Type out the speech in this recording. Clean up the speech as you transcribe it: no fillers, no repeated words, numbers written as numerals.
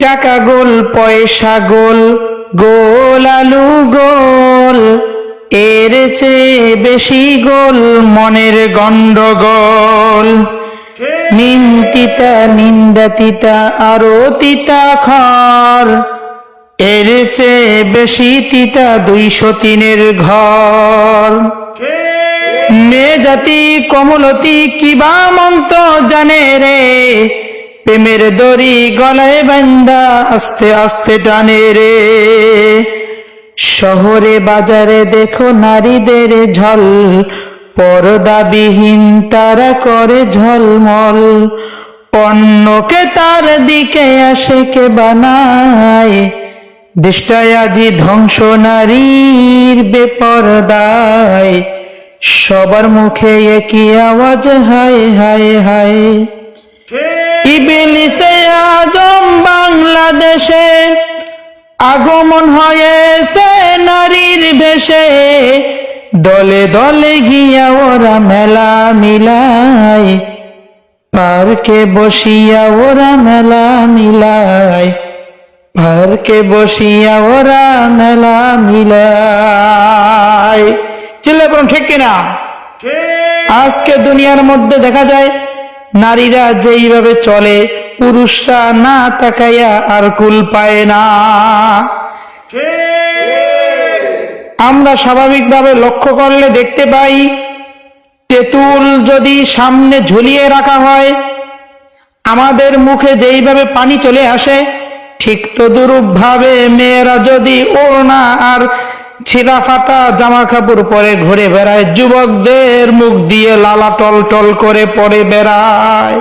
টাকা গোল, পয়সা গোল, গোল আলু গোল, এর চেয়ে বেশি গোল মনের গন্ডগোল। নিম তিতা, নিন্দা তিতা, আরো তিতা খর, এর চেয়ে বেশি তিতা 203-এর ঘর। মেয়ে জাতি কমলতি কিবা মন্ত্র জানে রে, প্রেমের দড়ি গলায় বান্ধা আস্তে আস্তে টানে রে। শহরে বাজারে দেখো নারীদের ঝল, পর্দাবিহীন তারা করে ঝলমল। অন্যকে তার দিকে আসে কে বানায়, দেশটায় আজি ধ্বংস নারীর বেপরদায়। সবার মুখে একই আওয়াজ, হায় হায় হায়। ইবলিসে আজম বাংলাদেশে আগমন হয়েছে নারীর বেশে, দলে দলে গিয়া ওরা মেলা মিলায়, পার্কে বসিয়া ওরা মেলা মিলায়, পার্কে বসিয়া ওরা মেলা মিলায়। চিল্লা বলুন ঠিক কিনা? আজকে দুনিয়ার মধ্যে দেখা যায় নারীরা যেইভাবে চলে, পুরুষরা না তাকাইয়া আর কুল পায় না। আমরা স্বাভাবিকভাবে লক্ষ্য করলে দেখতে পাই, তেঁতুল যদি সামনে ঝুলিয়ে রাখা হয়, আমাদের মুখে যেইভাবে পানি চলে আসে, ঠিক তদুরূপ ভাবে মেয়েরা যদি ওড়না আর ছিঁড়া ফাটা জামা কাপড় পরে ঘুরে বেড়ায়, যুবকদের মুখ দিয়ে লালা টল টল করে পরে বেড়ায়।